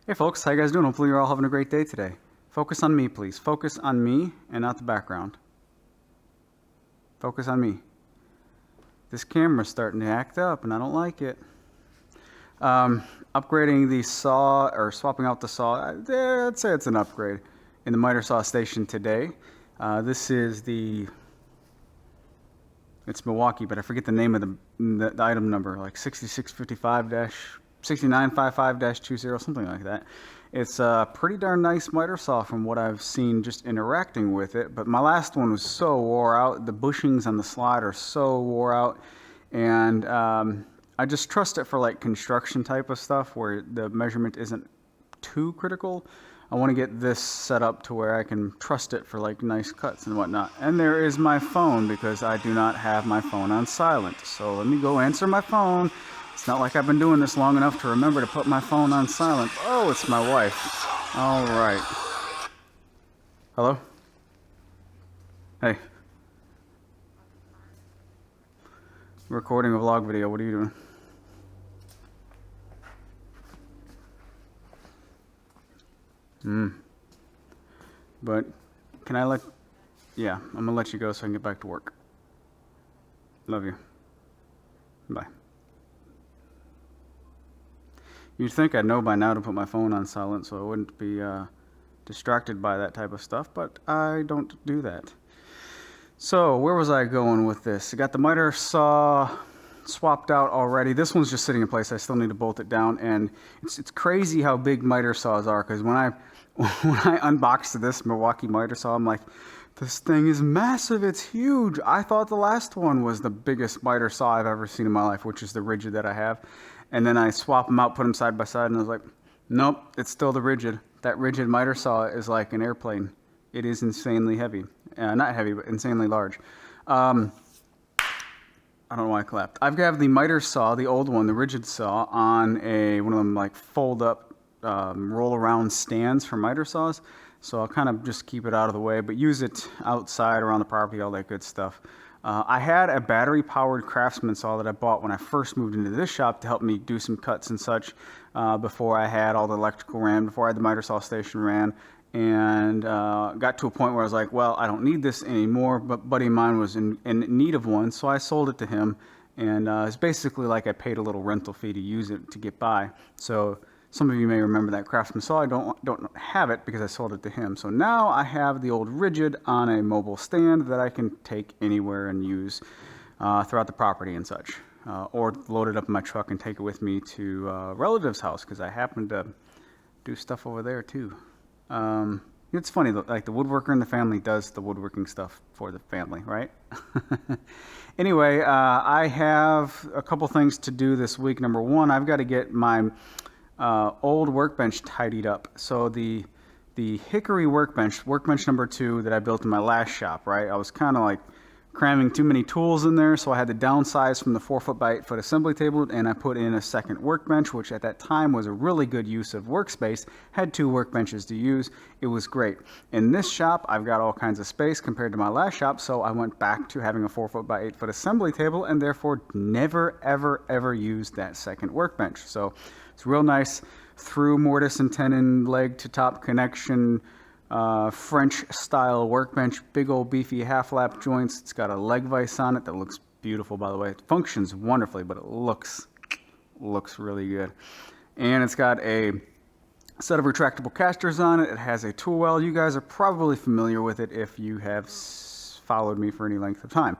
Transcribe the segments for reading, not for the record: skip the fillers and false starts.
Hey folks, how you guys doing? Hopefully you're all having a great day today. Focus on me, please. Focus on me and not the background. Focus on me. This camera's starting to act up and I don't like it. Upgrading the saw, or swapping out the saw, I'd say it's an upgrade in the miter saw station today. This is it's Milwaukee, but I forget the name of the item number, like 6955-6955-20, something like that. It's a pretty darn nice miter saw from what I've seen just interacting with it, but my last one was so wore out. The bushings on the slide are so wore out, and I just trust it for like construction type of stuff where the measurement isn't too critical. I want to get this set up to where I can trust it for like nice cuts and whatnot. And there is my phone, because I do not have my phone on silent. So let me go answer my phone. It's not like I've been doing this long enough to remember to put my phone on silent. Oh, it's my wife. All right. Hello? Hey. Recording a vlog video. What are you doing? But can I yeah, I'm gonna let you go so I can get back to work. Love you. Bye. You'd think I'd know by now to put my phone on silent so I wouldn't be distracted by that type of stuff, but I don't do that. So where was I going with this? I got the miter saw swapped out already. This one's just sitting in place. I still need to bolt it down, and it's crazy how big miter saws are, because when I unboxed this Milwaukee miter saw, I'm like, this thing is massive. It's huge. I thought the last one was the biggest miter saw I've ever seen in my life, which is the rigid that I have. And then I swap them out, put them side by side, and I was like, nope, it's still the rigid. That rigid miter saw is like an airplane. It is insanely heavy. Not heavy, but insanely large. I don't know why I clapped. I've got the miter saw, the old one, the rigid saw, on one of them like fold up, roll around stands for miter saws. So I'll kind of just keep it out of the way, but use it outside, around the property, all that good stuff. I had a battery powered Craftsman saw that I bought when I first moved into this shop to help me do some cuts and such, before I had all the electrical ran, before I had the miter saw station ran. And got to a point where I was like, well, I don't need this anymore, but a buddy of mine was in need of one, so I sold it to him, and it's basically like I paid a little rental fee to use it to get by. So some of you may remember that Craftsman saw. I don't have it because I sold it to him. So now I have the old rigid on a mobile stand that I can take anywhere and use throughout the property and such, or load it up in my truck and take it with me to a relative's house, because I happen to do stuff over there too. It's funny, like the woodworker in the family does the woodworking stuff for the family, right? Anyway, I have a couple things to do this week. Number one, I've got to get my old workbench tidied up. So the hickory workbench number 2 that I built in my last shop, right? I was kind of like cramming too many tools in there, so I had to downsize from the 4-foot by 8-foot assembly table, and I put in a second workbench, which at that time was a really good use of workspace. Had 2 workbenches to use. It was great. In this shop, I've got all kinds of space compared to my last shop, so I went back to having a 4-foot by 8-foot assembly table, and therefore never, ever, ever used that second workbench. So it's real nice through mortise and tenon, leg to top connection, French style workbench, big old beefy half lap joints. It's got a leg vise on it that looks beautiful, by the way. It functions wonderfully, but it looks really good. And it's got a set of retractable casters on it. It has a tool well. You guys are probably familiar with it if you have followed me for any length of time.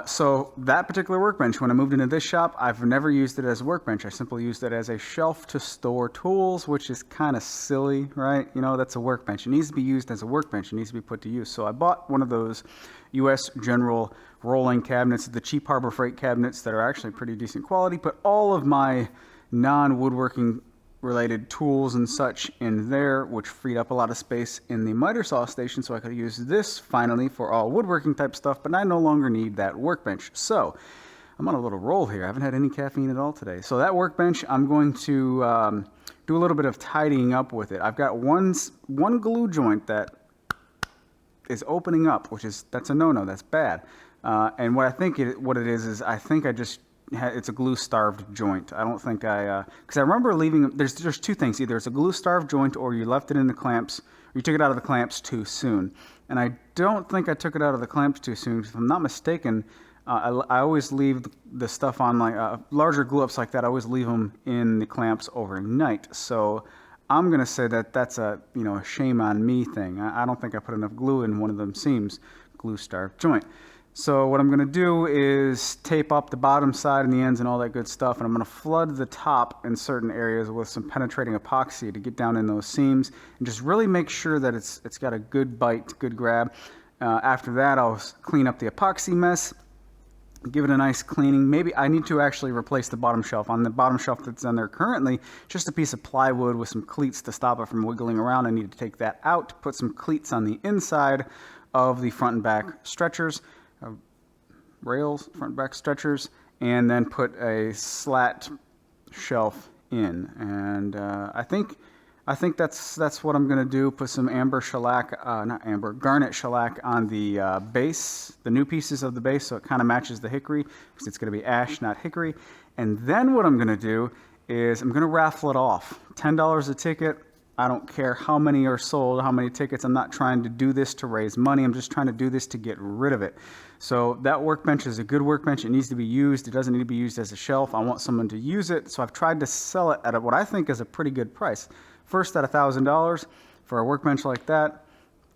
So that particular workbench, when I moved into this shop, I've never used it as a workbench. I simply used it as a shelf to store tools, which is kind of silly, right? You know, that's a workbench. It needs to be used as a workbench. It needs to be put to use. So I bought one of those U.S. General rolling cabinets, the cheap Harbor Freight cabinets that are actually pretty decent quality. Put all of my non-woodworking related tools and such in there, which freed up a lot of space in the miter saw station, so I could use this finally for all woodworking type stuff, but I no longer need that workbench. So I'm on a little roll here. I haven't had any caffeine at all today. So that workbench, I'm going to do a little bit of tidying up with it. I've got one glue joint that is opening up, that's a no-no. That's bad. And what I think what it is I think I just it's a glue-starved joint. I don't think because I remember leaving, there's two things. Either it's a glue-starved joint or you left it in the clamps, or you took it out of the clamps too soon. And I don't think I took it out of the clamps too soon. If I'm not mistaken, I always leave the stuff on like larger glue-ups like that. I always leave them in the clamps overnight. So I'm gonna say that that's a a shame on me thing. I don't think I put enough glue in one of them seams, glue-starved joint. So what I'm going to do is tape up the bottom side and the ends and all that good stuff, and I'm going to flood the top in certain areas with some penetrating epoxy to get down in those seams and just really make sure that it's got a good bite, good grab. After that, I'll clean up the epoxy mess, give it a nice cleaning. Maybe I need to actually replace the bottom shelf. On the bottom shelf that's on there currently, just a piece of plywood with some cleats to stop it from wiggling around. I need to take that out, put some cleats on the inside of the front and back stretchers. Rails, front and back stretchers, and then put a slat shelf in. And I think that's what I'm going to do. Put some amber shellac, garnet shellac on the base, the new pieces of the base, so it kind of matches the hickory, because it's going to be ash, not hickory. And then what I'm going to do is I'm going to raffle it off. $10 a ticket. I don't care how many are sold, how many tickets. I'm not trying to do this to raise money. I'm just trying to do this to get rid of it. So that workbench is a good workbench. It needs to be used. It doesn't need to be used as a shelf. I want someone to use it. So I've tried to sell it at what I think is a pretty good price. First at $1,000 for a workbench like that,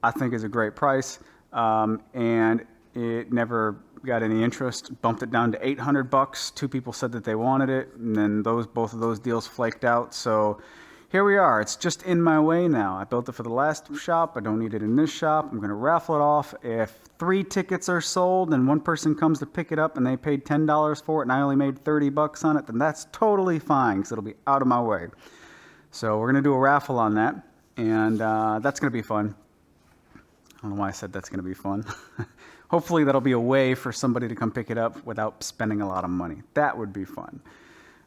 I think is a great price. And it never got any interest. Bumped it down to $800. Two people said that they wanted it, and then both of those deals flaked out. So here we are. It's just in my way now. I built it for the last shop. I don't need it in this shop. I'm going to raffle it off. If 3 tickets are sold and one person comes to pick it up and they paid $10 for it and I only made $30 on it, then that's totally fine because it'll be out of my way. So we're going to do a raffle on that, and that's going to be fun. I don't know why I said that's going to be fun. Hopefully that'll be a way for somebody to come pick it up without spending a lot of money. That would be fun.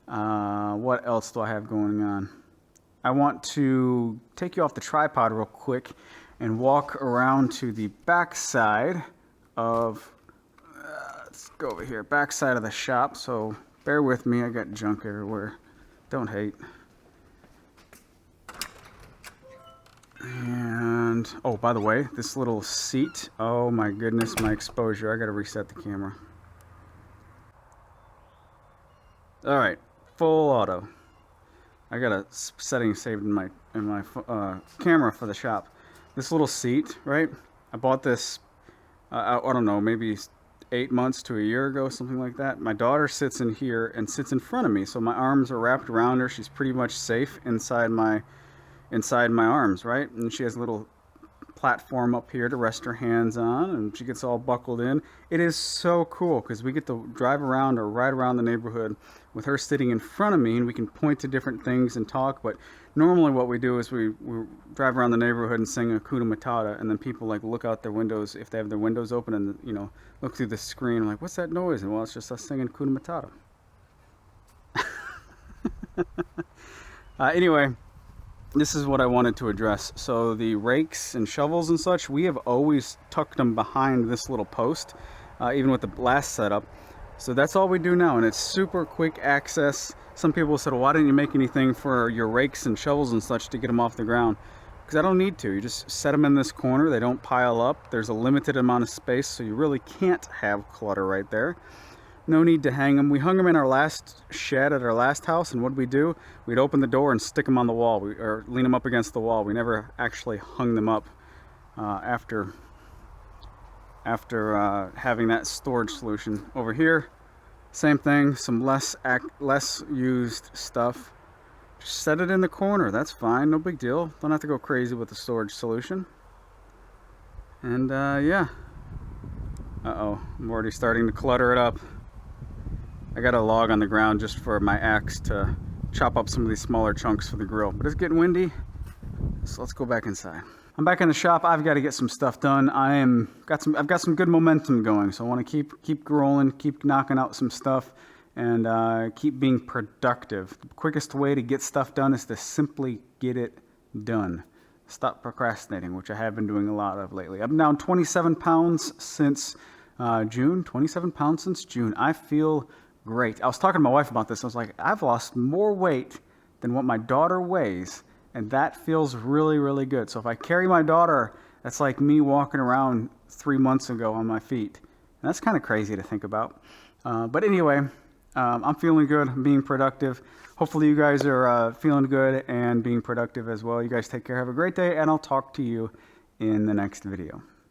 What else do I have going on? I want to take you off the tripod real quick and walk around to the back side of, let's go over here, back side of the shop. So bear with me, I got junk everywhere. Don't hate. And, oh, by the way, this little seat, oh my goodness, my exposure. I gotta reset the camera. All right, full auto. I got a setting saved in my camera for the shop. This little seat, right? I bought this, I don't know, maybe 8 months to a year ago, something like that. My daughter sits in here and sits in front of me, so my arms are wrapped around her. She's pretty much safe inside my arms, right? And she has a little platform up here to rest her hands on, and she gets all buckled in. It is so cool because we get to drive around or ride around the neighborhood with her sitting in front of me, and we can point to different things and talk. But normally what we do is we drive around the neighborhood and sing Hakuna Matata, and then people like look out their windows if they have their windows open and look through the screen like, what's that noise? And well, it's just us singing Hakuna Matata. Anyway, this is what I wanted to address. So the rakes and shovels and such, we have always tucked them behind this little post, even with the last setup. So that's all we do now, and it's super quick access. Some people said, well, why didn't you make anything for your rakes and shovels and such to get them off the ground? Because I don't need to. You just set them in this corner. They don't pile up. There's a limited amount of space, so you really can't have clutter right there. No need to hang them. We hung them in our last shed at our last house, and what did we do? We'd open the door and stick them on the wall, or lean them up against the wall. We never actually hung them up after having that storage solution. Over here, same thing, some less used stuff. Just set it in the corner, that's fine, no big deal. Don't have to go crazy with the storage solution. And yeah. Uh-oh, I'm already starting to clutter it up. I got a log on the ground just for my axe to chop up some of these smaller chunks for the grill. But it's getting windy, so let's go back inside. I'm back in the shop. I've got to get some stuff done. I've got some good momentum going, so I want to keep rolling, keep knocking out some stuff, and keep being productive. The quickest way to get stuff done is to simply get it done. Stop procrastinating, which I have been doing a lot of lately. I'm down 27 pounds since June. 27 pounds since June. I feel great. I was talking to my wife about this. I was like, I've lost more weight than what my daughter weighs, and that feels really, really good. So if I carry my daughter, that's like me walking around 3 months ago on my feet. And that's kind of crazy to think about. But anyway, I'm feeling good. I'm being productive. Hopefully you guys are feeling good and being productive as well. You guys take care. Have a great day, and I'll talk to you in the next video.